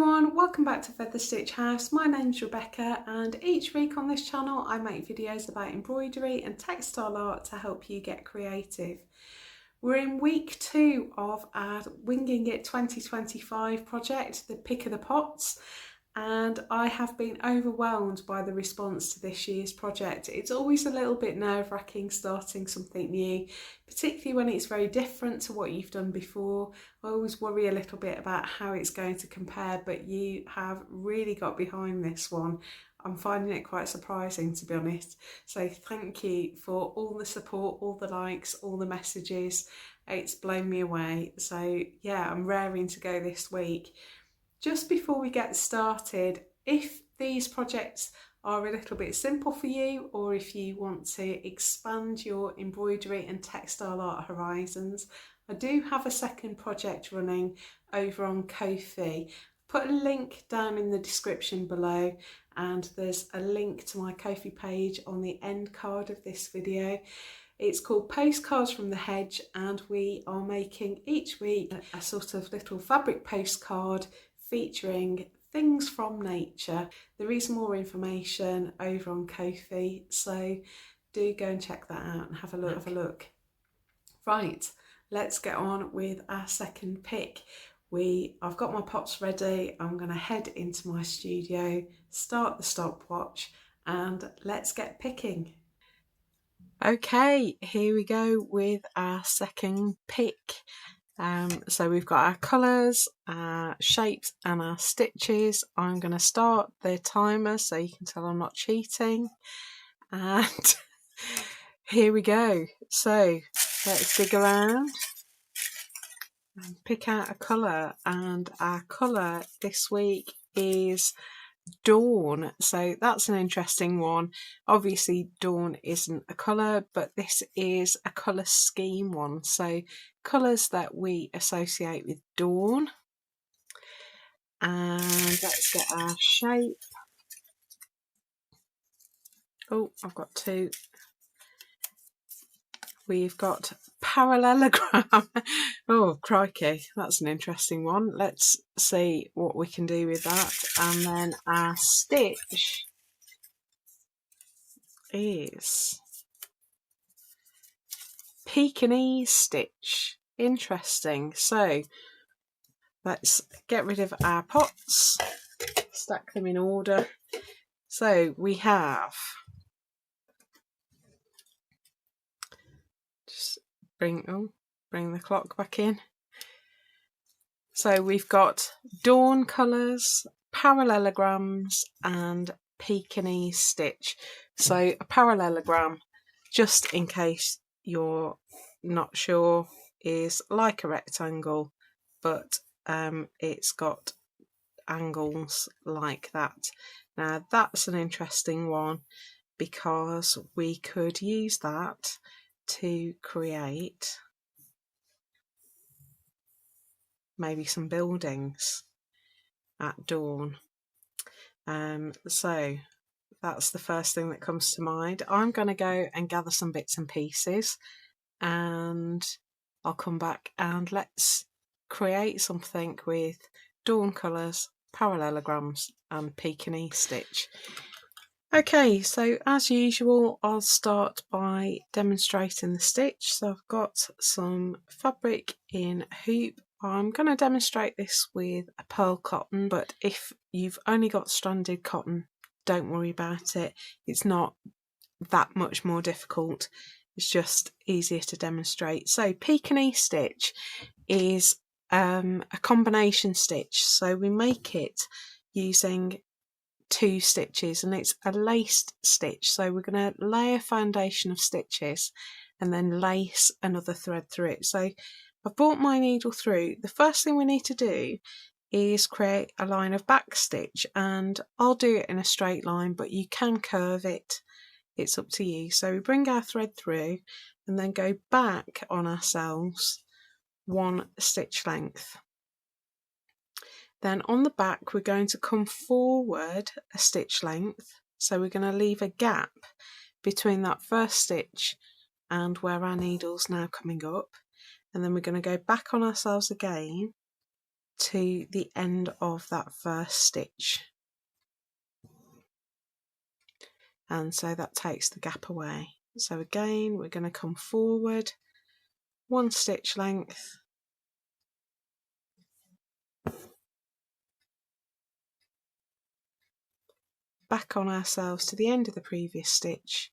everyone, welcome back to Feather Stitch House. My name's Rebecca and each week on this channel I make videos about embroidery and textile art to help you get creative. We're in week 2 of our Winging It 2025 project, the Pick of the Pots, and I have been overwhelmed by the response to this year's project. It's always a little bit nerve-wracking starting something new, particularly when it's very different to what you've done before. I always worry a little bit about how it's going to compare, but you have really got behind this one. I'm finding it quite surprising, to be honest. So thank you for all the support, all the likes, all the messages. It's blown me away. So yeah, I'm raring to go this week. Just before we get started, if these projects are a little bit simple for you, or if you want to expand your embroidery and textile art horizons, I do have a second project running over on Ko-fi. Put a link down in the description below, and there's a link to my Ko-fi page on the end card of this video. It's called Postcards from the Hedge, and we are making each week a sort of little fabric postcard featuring things from nature. There is more information over on Ko-fi, so do go and check that out and have a look. Right, let's get on with our second pick. I've got my pots ready. I'm going to head into my studio, start the stopwatch, and let's get picking. Okay, here we go with our second pick. So we've got our colours, our shapes and our stitches. I'm going to start the timer so you can tell I'm not cheating. And here we go. So let's dig around and pick out a colour. And our colour this week is Dawn. So that's an interesting one. Obviously Dawn isn't a colour, but this is a colour scheme one. So colours that we associate with dawn. And let's get our shape. Oh, I've got two. We've got Parallelogram. Oh, crikey, that's an interesting one. Let's see what we can do with that. And then our stitch is Pekingese stitch. Interesting. So let's get rid of our pots, stack them in order. So we have, just bring the clock back in. So we've got dawn colours, parallelograms and Pekingese stitch. So a parallelogram, just in case you're not sure, is like a rectangle, but it's got angles like that. Now that's an interesting one because we could use that to create maybe some buildings at dawn. So that's the first thing that comes to mind. I'm going to go and gather some bits and pieces and I'll come back and let's create something with dawn colours, parallelograms and Pekingese stitch. Okay, so as usual I'll start by demonstrating the stitch. So I've got some fabric in hoop. I'm going to demonstrate this with a pearl cotton, but if you've only got stranded cotton, don't worry about it. It's not that much more difficult. It's just easier to demonstrate. So Pekingese stitch is a combination stitch. So we make it using 2 stitches and it's a laced stitch. So we're going to lay a foundation of stitches and then lace another thread through it. So I've brought my needle through. The first thing we need to do is create a line of back stitch, and I'll do it in a straight line, but you can curve it. It's up to you. So we bring our thread through and then go back on ourselves 1 stitch length. Then on the back we're going to come forward a stitch length. So we're going to leave a gap between that first stitch and where our needle's now coming up. And then we're going to go back on ourselves again to the end of that first stitch, and so that takes the gap away. So again, we're going to come forward 1 stitch length, back on ourselves to the end of the previous stitch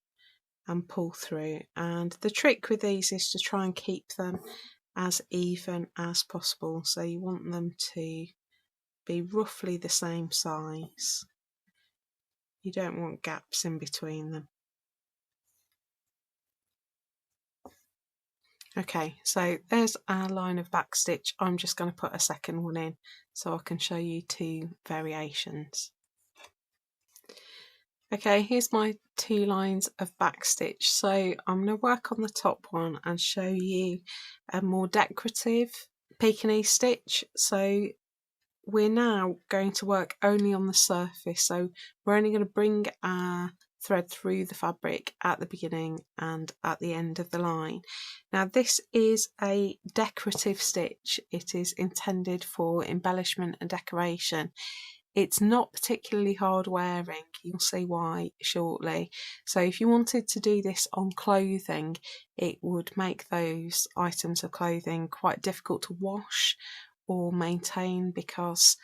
and pull through. And the trick with these is to try and keep them as even as possible, so you want them to be roughly the same size. You don't want gaps in between them. Okay, so there's our line of back stitch. I'm just going to put a second one in so I can show you 2 variations. Okay, here's my 2 lines of back stitch. So I'm going to work on the top one and show you a more decorative Pekingese stitch. So we're now going to work only on the surface, so we're only going to bring our thread through the fabric at the beginning and at the end of the line. Now this is a decorative stitch. It is intended for embellishment and decoration. It's not particularly hard wearing, you'll see why shortly. So if you wanted to do this on clothing, it would make those items of clothing quite difficult to wash or maintain because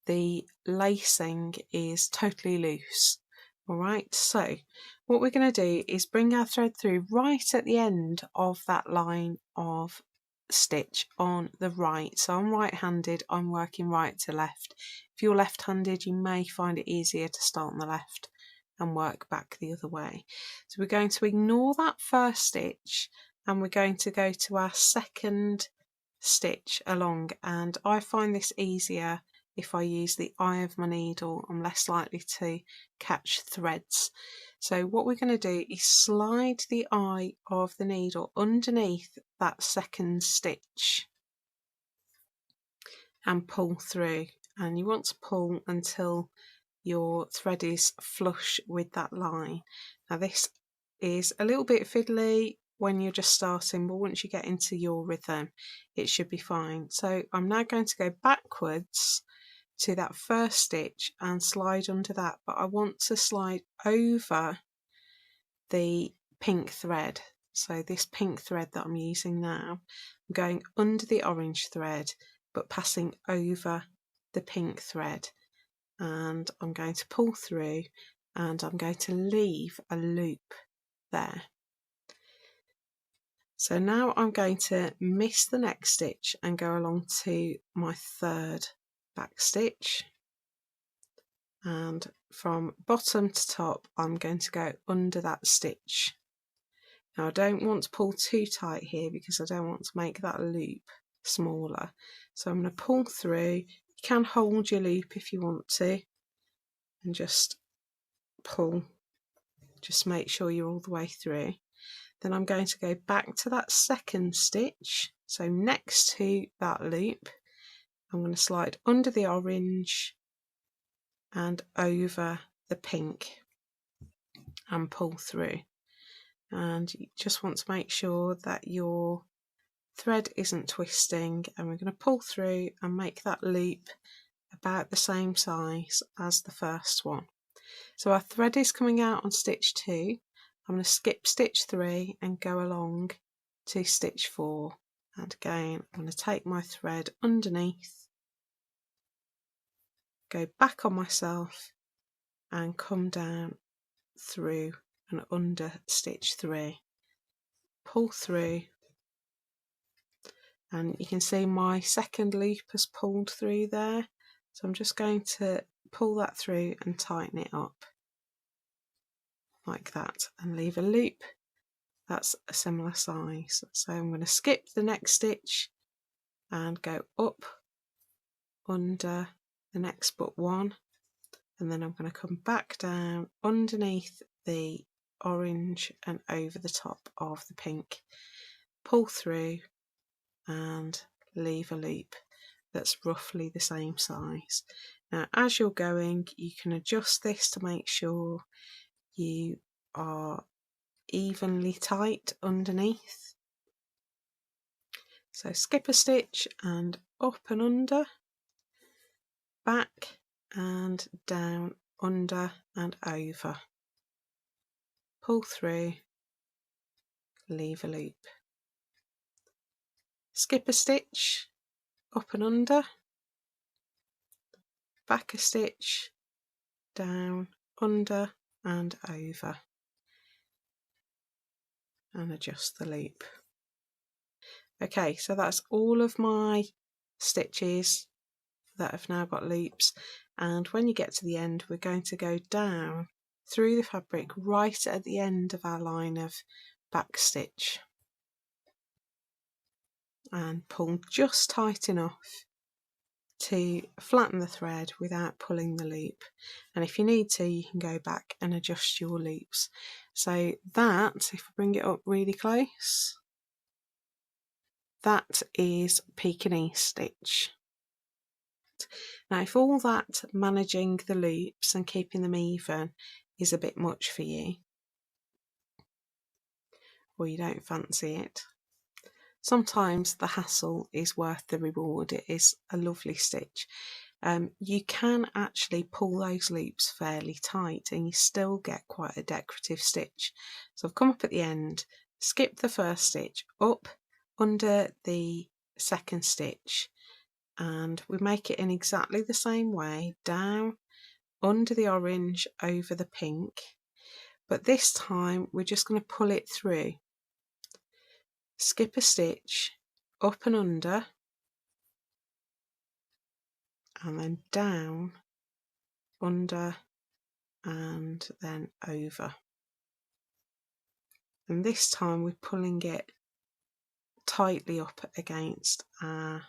the lacing is totally loose. Alright, so what we're going to do is bring our thread through right at the end of that line of stitch on the right. So I'm right-handed, I'm working right to left. If you're left-handed, you may find it easier to start on the left and work back the other way. So we're going to ignore that first stitch and we're going to go to our second stitch along, and I find this easier if I use the eye of my needle. I'm less likely to catch threads. So what we're going to do is slide the eye of the needle underneath that second stitch and pull through, and you want to pull until your thread is flush with that line. Now this is a little bit fiddly when you're just starting, but once you get into your rhythm it should be fine. So I'm now going to go backwards to that first stitch and slide under that, but I want to slide over the pink thread. So this pink thread that I'm using now, I'm going under the orange thread but passing over the pink thread, and I'm going to pull through and I'm going to leave a loop there. So now I'm going to miss the next stitch and go along to my third back stitch, and from bottom to top I'm going to go under that stitch. Now I don't want to pull too tight here because I don't want to make that loop smaller, so I'm going to pull through. You can hold your loop if you want to and just pull, just make sure you're all the way through. Then I'm going to go back to that second stitch, so next to that loop I'm going to slide under the orange and over the pink and pull through, and you just want to make sure that your thread isn't twisting, and we're going to pull through and make that loop about the same size as the first one. So our thread is coming out on stitch 2. I'm going to skip stitch 3 and go along to stitch 4, and again I'm going to take my thread underneath, go back on myself and come down through and under stitch 3, pull through, and you can see my second loop has pulled through there, so I'm just going to pull that through and tighten it up like that and leave a loop that's a similar size. So I'm going to skip the next stitch and go up under the next but one, and then I'm going to come back down underneath the orange and over the top of the pink, pull through and leave a loop that's roughly the same size. Now as you're going you can adjust this to make sure you are evenly tight underneath. So skip a stitch and up and under, back and down, under and over, pull through, leave a loop, skip a stitch, up and under, back a stitch, down, under and over, and adjust the loop. Okay, so that's all of my stitches that have now got loops, and when you get to the end we're going to go down through the fabric right at the end of our line of back stitch and pull just tight enough to flatten the thread without pulling the loop, and if you need to you can go back and adjust your loops. So that, if I bring it up really close, that is Pekingese stitch. Now if all that managing the loops and keeping them even is a bit much for you, or you don't fancy it, sometimes the hassle is worth the reward. It is a lovely stitch. You can actually pull those loops fairly tight and you still get quite a decorative stitch. So I've come up at the end, skip the first stitch, up under the second stitch, and we make it in exactly the same way, down under the orange over the pink, but this time we're just going to pull it through, skip a stitch, up and under, and then down, under and then over, and this time we're pulling it tightly up against our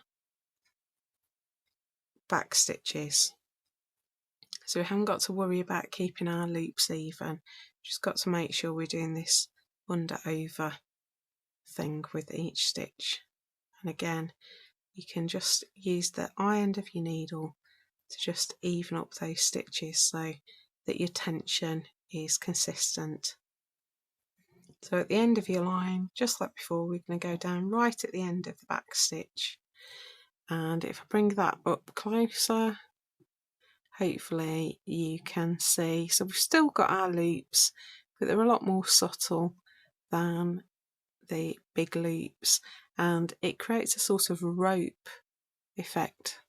back stitches, so we haven't got to worry about keeping our loops even, just got to make sure we're doing this under over thing with each stitch. And again, you can just use the eye end of your needle to just even up those stitches so that your tension is consistent. So at the end of your line, just like before, we're going to go down right at the end of the back stitch, and if I bring that up closer, hopefully you can see, so we've still got our loops, but they're a lot more subtle than the big loops, and it creates a sort of rope effect.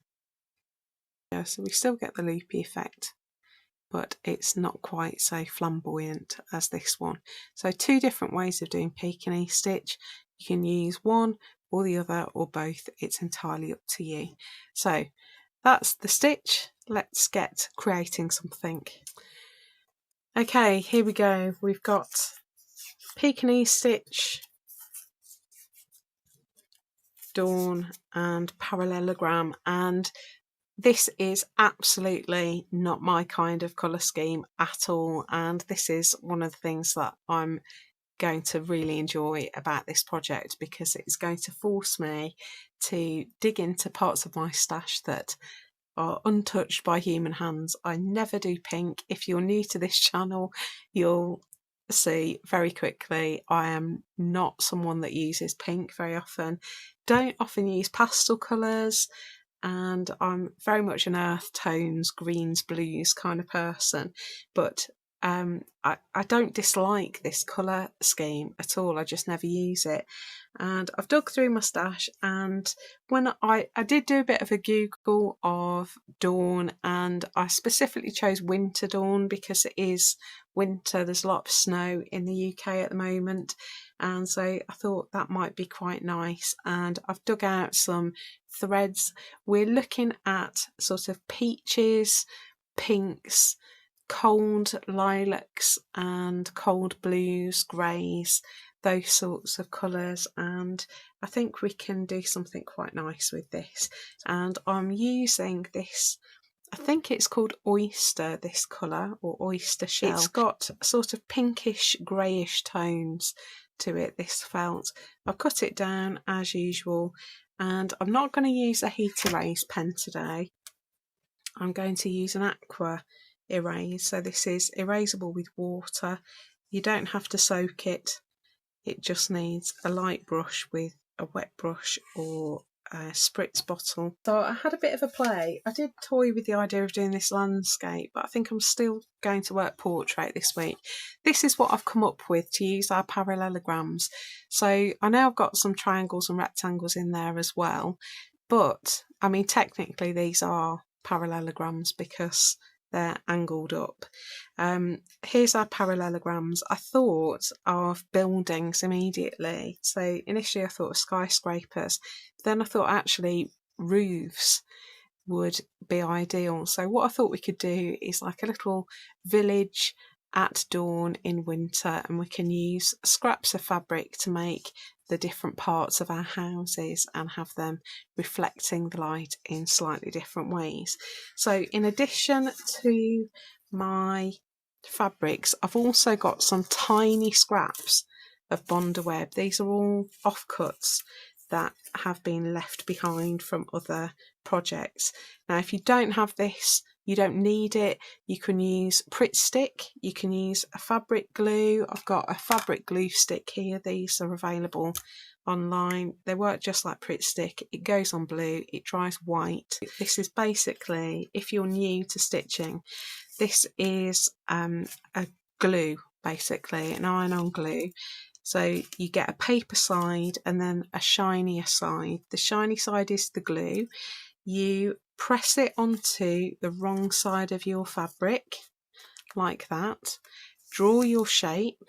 Yeah, so we still get the loopy effect, but it's not quite so flamboyant as this one. So two different ways of doing Pekingese stitch. You can use one or the other or both, it's entirely up to you. So that's the stitch, let's get creating something. Okay, here we go, we've got Pekingese stitch, dawn and parallelogram, and this is absolutely not my kind of colour scheme at all, and this is one of the things that I'm going to really enjoy about this project, because it's going to force me to dig into parts of my stash that are untouched by human hands. I never do pink. If you're new to this channel, you'll see very quickly I am not someone that uses pink very often, don't often use pastel colours, and I'm very much an earth tones, greens, blues kind of person, but I don't dislike this colour scheme at all, I just never use it. And I've dug through my stash, and when I did do a bit of a Google of dawn, and I specifically chose winter dawn because it is winter, there's a lot of snow in the UK at the moment, and so I thought that might be quite nice, and I've dug out some threads. We're looking at sort of peaches, pinks, cold lilacs and cold blues, greys, those sorts of colours, and I think we can do something quite nice with this. And I'm using this, I think it's called oyster, this colour, or oyster shell. It's got sort of pinkish greyish tones to it, this felt. I've cut it down as usual, and I'm not going to use a heat erase pen today. I'm going to use an aqua erase, so this is erasable with water. You don't have to soak it, it just needs a light brush with a wet brush or spritz bottle. So I had a bit of a play. I did toy with the idea of doing this landscape, but I think I'm still going to work portrait this week. This is what I've come up with to use our parallelograms. So I know I've got some triangles and rectangles in there as well, but I mean technically these are parallelograms because they're angled up. Here's our parallelograms. I thought of buildings immediately. So initially I thought of skyscrapers, then I thought actually roofs would be ideal. So what I thought we could do is like a little village at dawn in winter, and we can use scraps of fabric to make the different parts of our houses and have them reflecting the light in slightly different ways. So in addition to my fabrics, I've also got some tiny scraps of Bondaweb. These are all offcuts that have been left behind from other projects. Now if you don't have this, you don't need it. You can use Pritt stick, you can use a fabric glue. I've got a fabric glue stick here. These are available online. They work just like Pritt stick. It goes on blue, it dries white. This is basically, if you're new to stitching, this is a glue, basically an iron-on glue. So you get a paper side and then a shinier side. The shiny side is the glue. You press it onto the wrong side of your fabric, like that. Draw your shape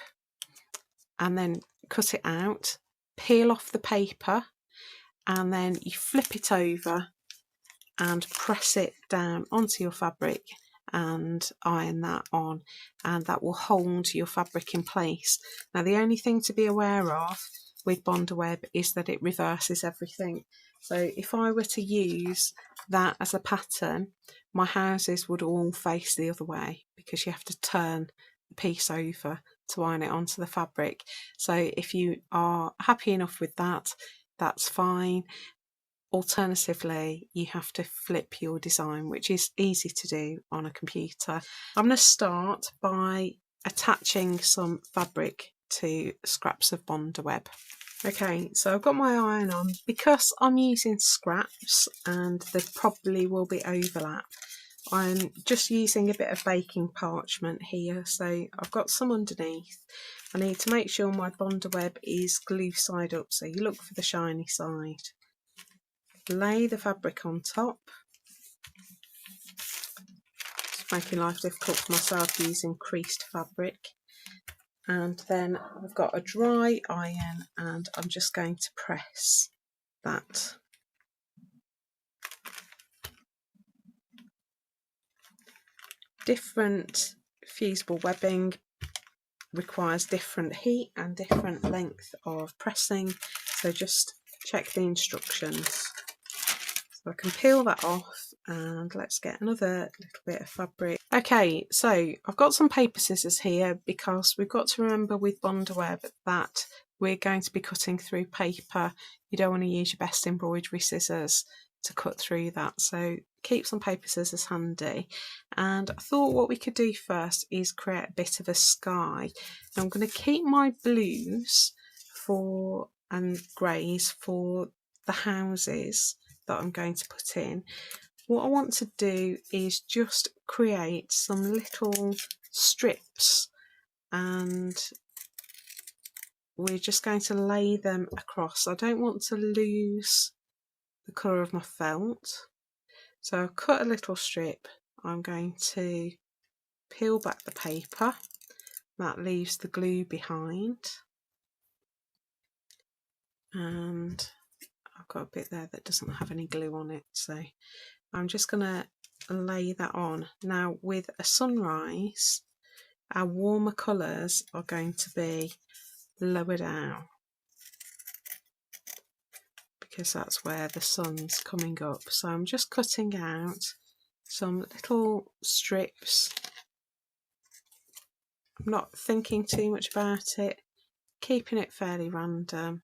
and then cut it out. Peel off the paper and then you flip it over and press it down onto your fabric and iron that on, and that will hold your fabric in place. Now the only thing to be aware of with Bondaweb is that it reverses everything. So if I were to use that as a pattern, my houses would all face the other way because you have to turn the piece over to iron it onto the fabric. So if you are happy enough with that, that's fine. Alternatively, you have to flip your design, which is easy to do on a computer. I'm going to start by attaching some fabric to scraps of Bondaweb. Okay, so I've got my iron on. Because I'm using scraps and there probably will be overlap, I'm just using a bit of baking parchment here. So I've got some underneath. I need to make sure my Bondaweb is glue side up, so you look for the shiny side. Lay the fabric on top. It's making life difficult for myself using creased fabric. And then I've got a dry iron and I'm just going to press that. Different fusible webbing requires different heat and different length of pressing, so just check the instructions. So I can peel that off and let's get another little bit of fabric. Okay, so I've got some paper scissors here because we've got to remember with Bondaweb that we're going to be cutting through paper. You don't want to use your best embroidery scissors to cut through that, so keep some paper scissors handy. And I thought what we could do first is create a bit of a sky. Now I'm going to keep my blues and greys for the houses that I'm going to put in. What I want to do is just create some little strips, and we're just going to lay them across. I don't want to lose the colour of my felt, so I've cut a little strip. I'm going to peel back the paper, that leaves the glue behind, and I've got a bit there that doesn't have any glue on it, so I'm just going to lay that on. Now with a sunrise, our warmer colours are going to be lower down because that's where the sun's coming up. So I'm just cutting out some little strips. I'm not thinking too much about it, keeping it fairly random.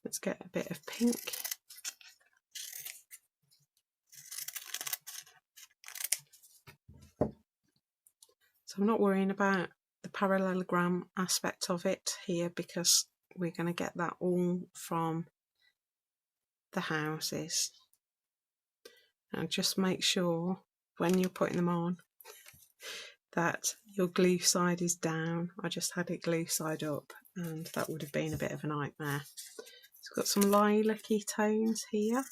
Let's get a bit of pink. So I'm not worrying about the parallelogram aspect of it here, because we're going to get that all from the houses. And just make sure when you're putting them on that your glue side is down. I just had it glue side up and that would have been a bit of a nightmare. It's got some lilac-y tones here.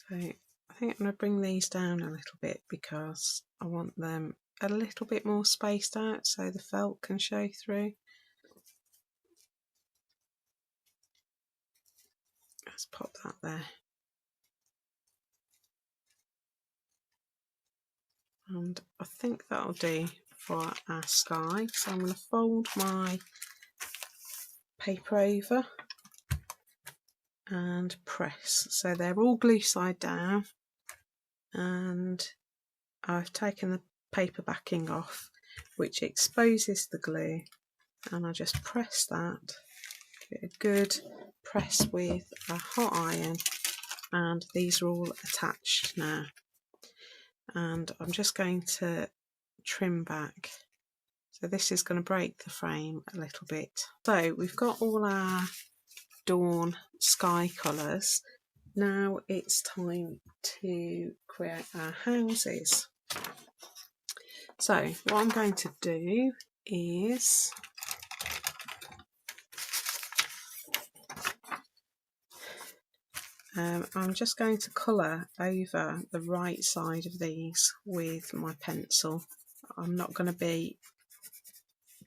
So I think I'm going to bring these down a little bit because I want them a little bit more spaced out so the felt can show through. Let's pop that there. And I think that'll do for our sky. So I'm going to fold my paper over and press. So they're all glue side down, and I've taken the paper backing off, which exposes the glue, and I just press that. Get a good press with a hot iron, and these are all attached now. And I'm just going to trim back. So this is going to break the frame a little bit. So we've got all our dawn sky colours. Now it's time to create our houses. So what I'm going to do is I'm just going to colour over the right side of these with my pencil. I'm not going to be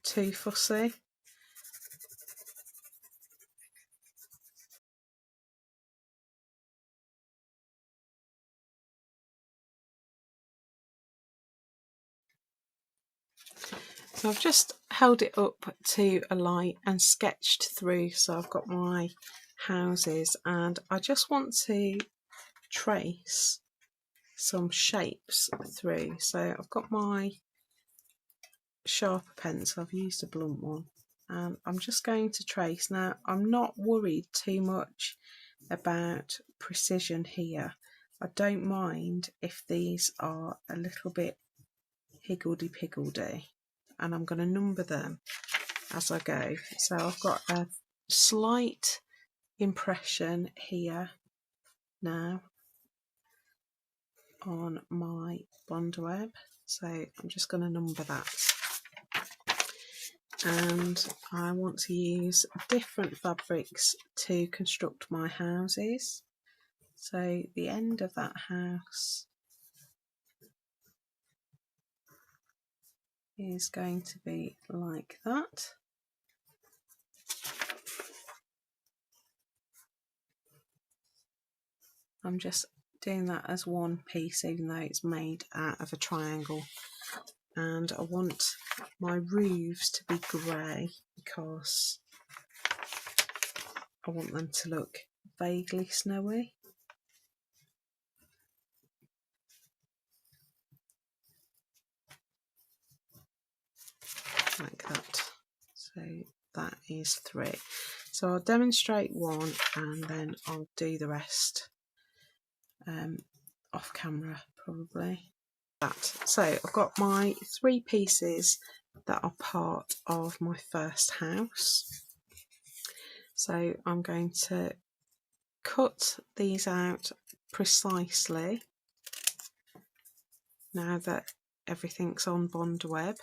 too fussy. So I've just held it up to a light and sketched through, so I've got my houses, and I just want to trace some shapes through. So I've got my sharper pencil, I've used a blunt one, and I'm just going to trace. Now I'm not worried too much about precision here. I don't mind if these are a little bit higgledy-piggledy, and I'm going to number them as I go. So I've got a slight impression here now on my bond web, so I'm just going to number that. And I want to use different fabrics to construct my houses. So the end of that house is going to be like that. I'm just doing that as one piece, even though it's made out of a triangle. And I want my roofs to be grey because I want them to look vaguely snowy. Like that. So that is 3. So I'll demonstrate one and then I'll do the rest off camera probably. So I've got my 3 pieces that are part of my first house. So I'm going to cut these out precisely now that everything's on bond web.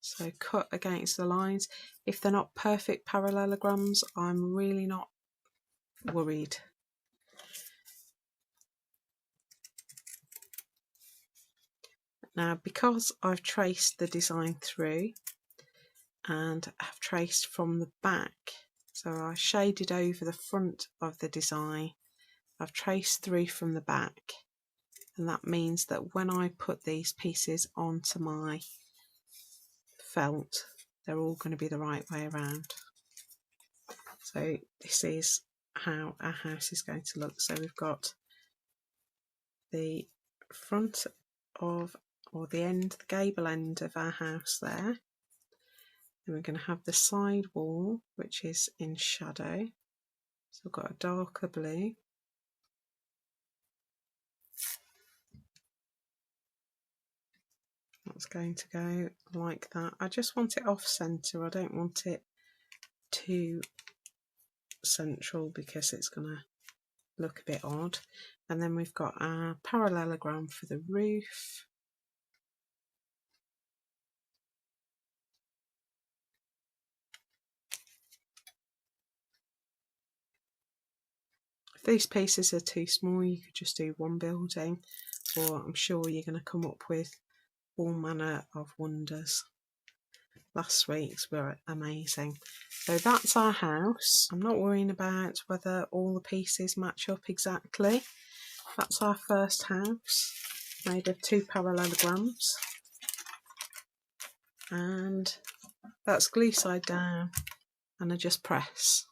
So cut against the lines. If they're not perfect parallelograms, I'm really not worried. Now, because I've traced the design through and have traced from the back, so I shaded over the front of the design, I've traced through from the back, and that means that when I put these pieces onto my felt, they're all going to be the right way around. So this is how our house is going to look. So we've got the front of, or the end, the gable end of our house there. Then we're going to have the side wall, which is in shadow. So I've got a darker blue. That's going to go like that. I just want it off centre. I don't want it too central because it's going to look a bit odd. And then we've got our parallelogram for the roof. If these pieces are too small, you could just do one building, or I'm sure you're going to come up with all manner of wonders. Last week's were amazing. So that's our house. I'm not worrying about whether all the pieces match up exactly. That's our first house, made of 2 parallelograms. And that's glue side down, and I just press.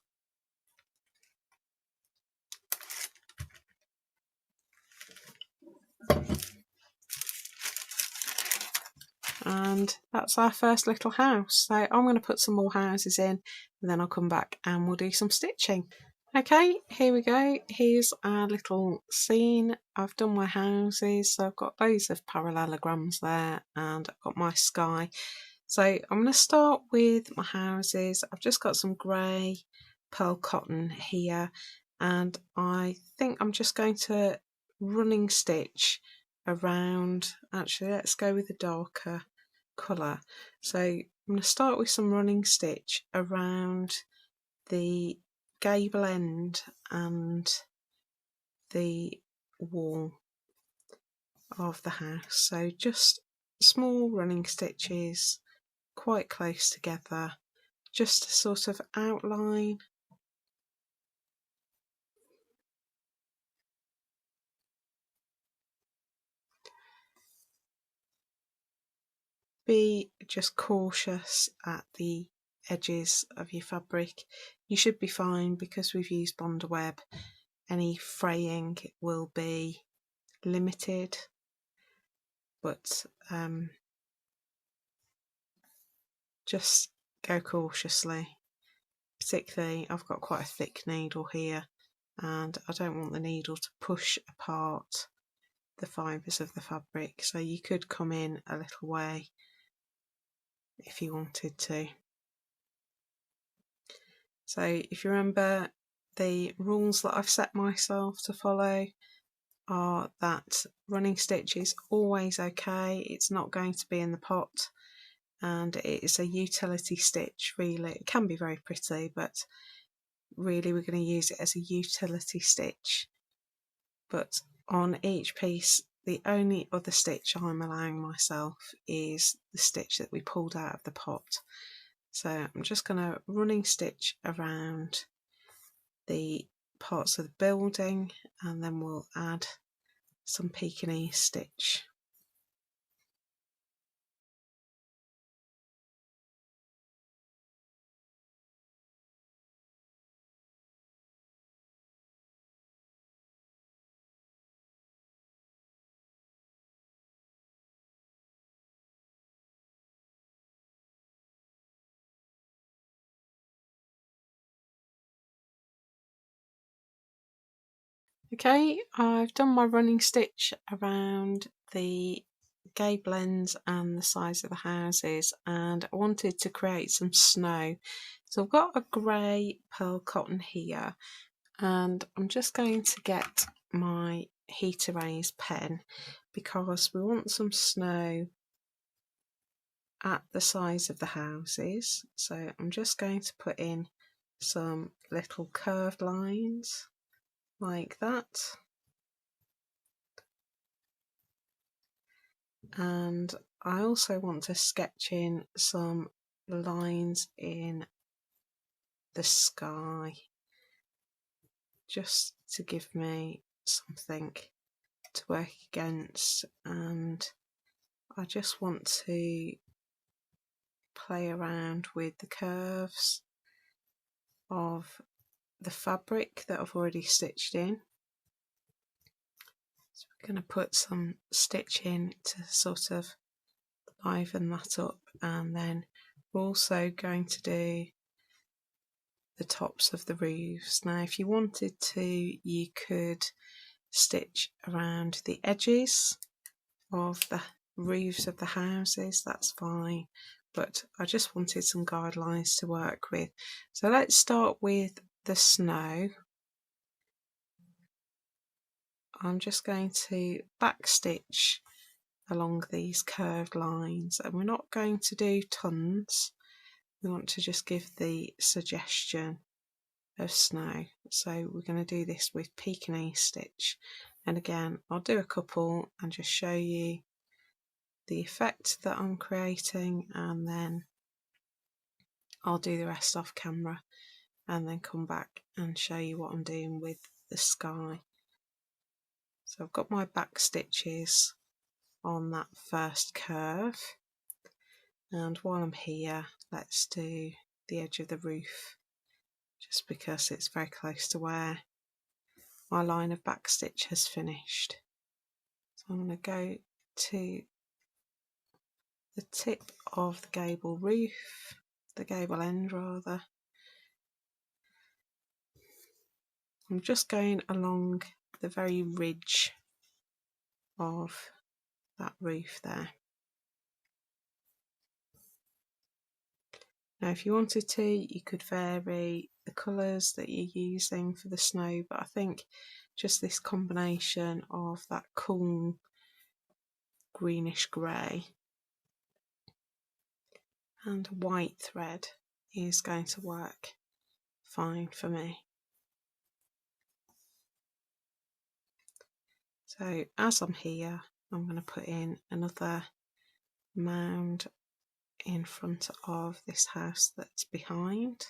And that's our first little house. So I'm going to put some more houses in, and then I'll come back and we'll do some stitching. Okay, here we go. Here's our little scene. I've done my houses, so I've got loads of parallelograms there, and I've got my sky. So I'm going to start with my houses. I've just got some grey pearl cotton here, and I think I'm just going to running stitch around. Actually, let's go with a darker colour. So I'm going to start with some running stitch around the gable end and the wall of the house. So just small running stitches quite close together, just to sort of outline. Be just cautious at the edges of your fabric. You should be fine because we've used Bonder web. Any fraying will be limited, but just go cautiously. Particularly, I've got quite a thick needle here, and I don't want the needle to push apart the fibres of the fabric, so you could come in a little way if you wanted to. So if you remember, the rules that I've set myself to follow are that running stitch is always okay, it's not going to be in the pot, and it is a utility stitch really. It can be very pretty, but really we're going to use it as a utility stitch. But on each piece, the only other stitch I'm allowing myself is the stitch that we pulled out of the pot. So I'm just going to running stitch around the parts of the building, and then we'll add some Pekingese stitch. Okay, I've done my running stitch around the gable ends and the sides of the houses, and I wanted to create some snow. So I've got a grey pearl cotton here, and I'm just going to get my heat erase pen because we want some snow at the sides of the houses. So I'm just going to put in some little curved lines like that. And I also want to sketch in some lines in the sky, just to give me something to work against, and I just want to play around with the curves of the fabric that I've already stitched in. So we're going to put some stitch in to sort of liven that up, and then We're also going to do the tops of the roofs. Now if you wanted to, you could stitch around the edges of the roofs of the houses, that's fine, but I just wanted some guidelines to work with. So let's start with the snow. I'm just going to backstitch along these curved lines, and we're not going to do tons, we want to just give the suggestion of snow. So we're going to do this with Pekingese stitch, and again I'll do a couple and just show you the effect that I'm creating, and then I'll do the rest off camera and then come back and show you what I'm doing with the sky. So I've got my back stitches on that first curve, and while I'm here, let's do the edge of the roof, just because it's very close to where my line of back stitch has finished. So I'm going to go to the tip of the gable roof, the gable end rather. I'm just going along the very ridge of that roof there. Now if you wanted to, you could vary the colours that you're using for the snow, but I think just this combination of that cool greenish grey and white thread is going to work fine for me. So as I'm here, I'm going to put in another mound in front of this house that's behind.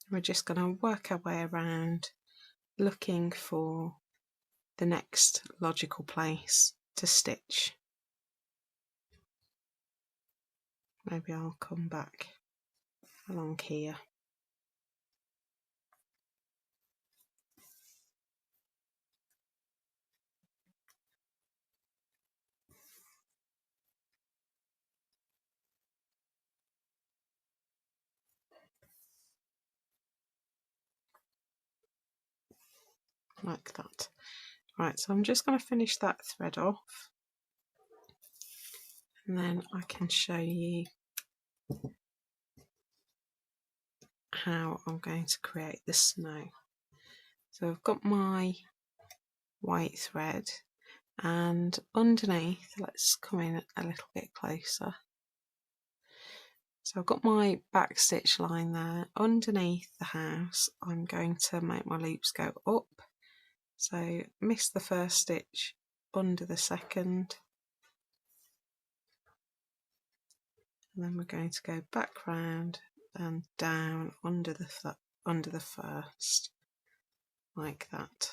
We're just going to work our way around looking for the next logical place to stitch. Maybe I'll come back along here. Like that. Right, so I'm just going to finish that thread off, and then I can show you how I'm going to create the snow. So I've got my white thread, and underneath, let's come in a little bit closer. So I've got my back stitch line there. Underneath the house, I'm going to make my loops go up. So miss the first stitch under the second, and then we're going to go back round and down under the first, like that.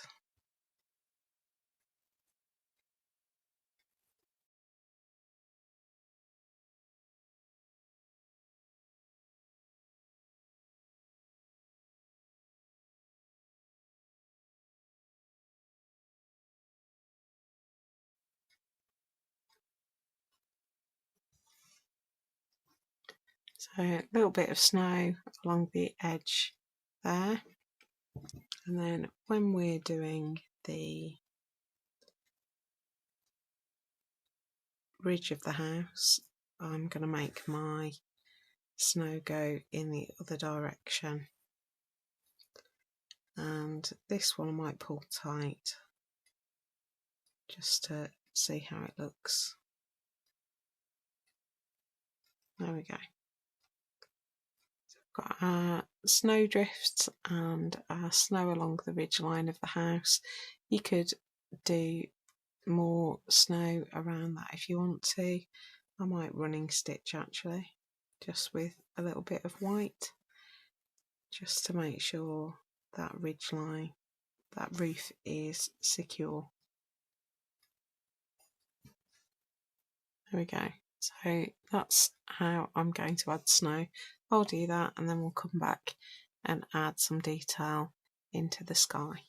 So a little bit of snow along the edge there, and then when we're doing the ridge of the house, I'm going to make my snow go in the other direction, and this one I might pull tight just to see how it looks. There we go. Got our snowdrifts and our snow along the ridge line of the house. You could do more snow around that if you want to. I might running stitch actually, just with a little bit of white, just to make sure that ridge line, that roof is secure. There we go. So that's how I'm going to add snow. I'll do that and then we'll come back and add some detail into the sky.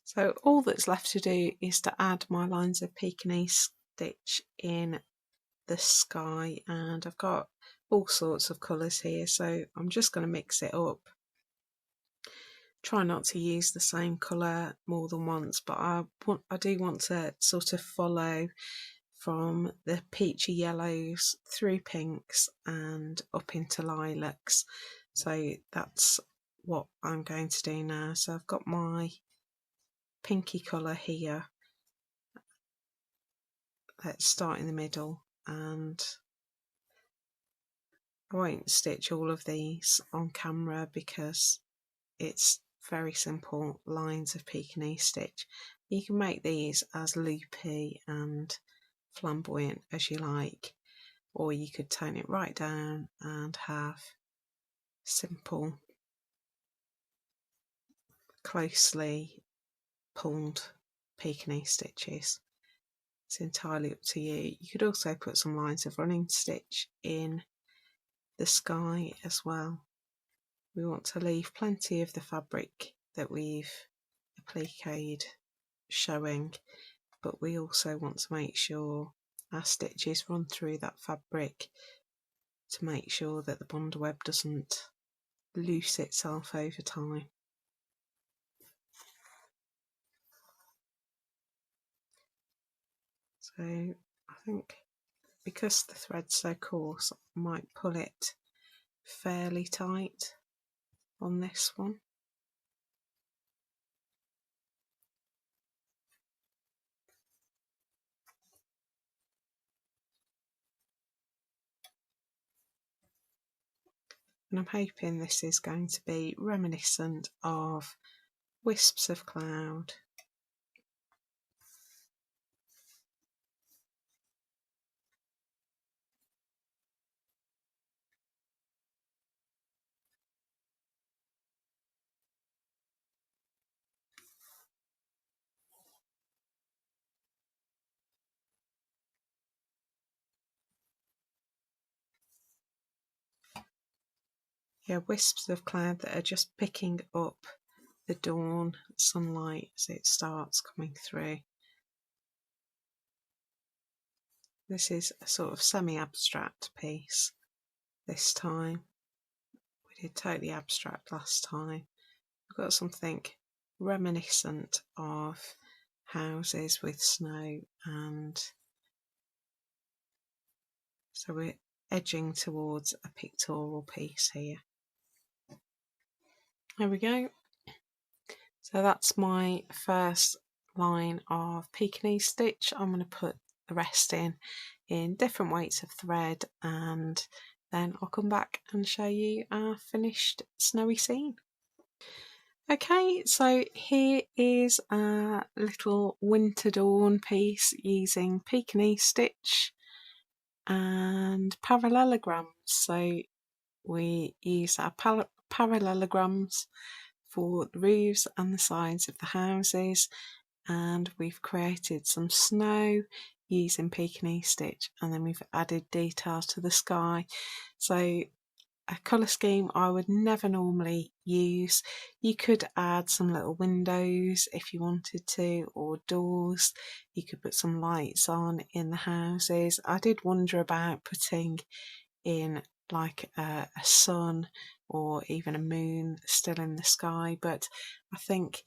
So all that's left to do is to add my lines of Pekingese stitch in the sky, and I've got all sorts of colours here, so I'm just going to mix it up. Try not to use the same colour more than once, but I do want to sort of follow from the peachy yellows through pinks and up into lilacs. So that's what I'm going to do now. So I've got my pinky colour here. Let's start in the middle, and I won't stitch all of these on camera because it's very simple lines of Pekingese stitch. You can make these as loopy and flamboyant as you like, or you could tone it right down and have simple, closely pulled Pekingese stitches. It's entirely up to you. You could also put some lines of running stitch in the sky as well. We want to leave plenty of the fabric that we've appliqued showing, but we also want to make sure our stitches run through that fabric to make sure that the bond web doesn't loose itself over time. So I think because the thread's so coarse, I might pull it fairly tight on this one. And I'm hoping this is going to be reminiscent of wisps of cloud. Yeah, wisps of cloud that are just picking up the dawn sunlight as it starts coming through. This is a sort of semi-abstract piece this time. We did totally abstract last time. We've got something reminiscent of houses with snow, and so we're edging towards a pictorial piece here. There we go. So that's my first line of Pekingese stitch. I'm going to put the rest in different weights of thread, and then I'll come back and show you our finished snowy scene. Okay, so here is a little winter dawn piece using Pekingese stitch and parallelograms. So we use our parallelograms for the roofs and the sides of the houses, and we've created some snow using Pekingese stitch, and then we've added details to the sky. So a colour scheme I would never normally use. You could add some little windows if you wanted to, or doors. You could put some lights on in the houses. I did wonder about putting in like a sun or even a moon still in the sky, but I think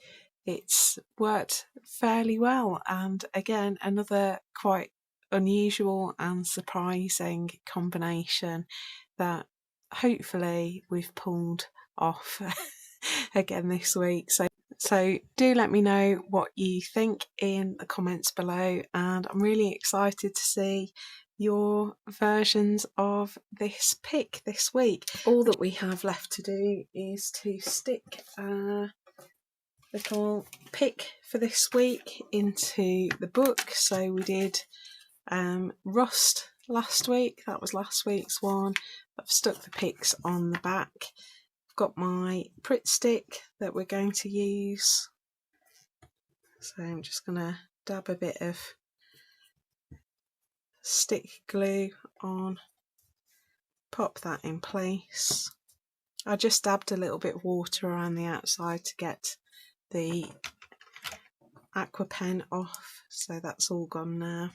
it's worked fairly well. And again, another quite unusual and surprising combination that hopefully we've pulled off again this week. So do let me know what you think in the comments below, and I'm really excited to see your versions of this pick this week. All that we have left to do is to stick a little pick for this week into the book. So we did rust last week, that was last week's one. I've stuck the picks on the back. I've got my Pritt stick that we're going to use, so I'm just going to dab a bit of stick glue on pop that in place. I just dabbed a little bit of water around the outside to get the aqua pen off, so that's all gone now.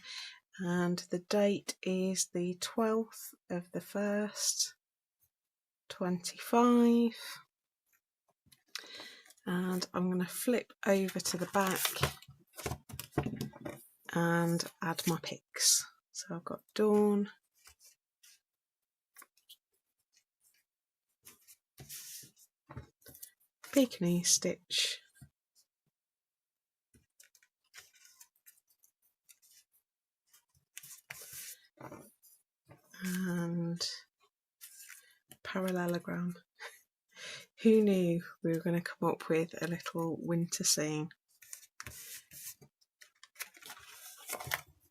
And the date is the 12th of the 1st, 25. And I'm going to flip over to the back and add my picks. So I've got Dawn, Pekingese stitch, and Parallelogram. Who knew we were going to come up with a little winter scene?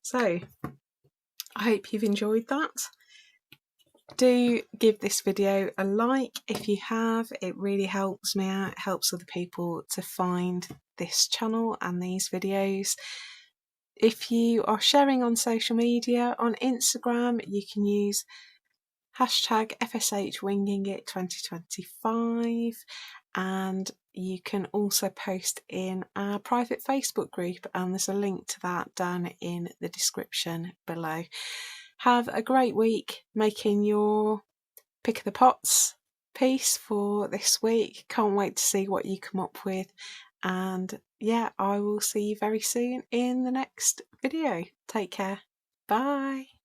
So I hope you've enjoyed that. Do give this video a like if you have. It really helps me out, it helps other people to find this channel and these videos. If you are sharing on social media, on Instagram, you can use hashtag FSHWingingIt2025, and you can also post in our private Facebook group, and there's a link to that down in the description below. Have a great week making your pick of the pots piece for this week. Can't wait to see what you come up with, and yeah, I will see you very soon in the next video. Take care. Bye.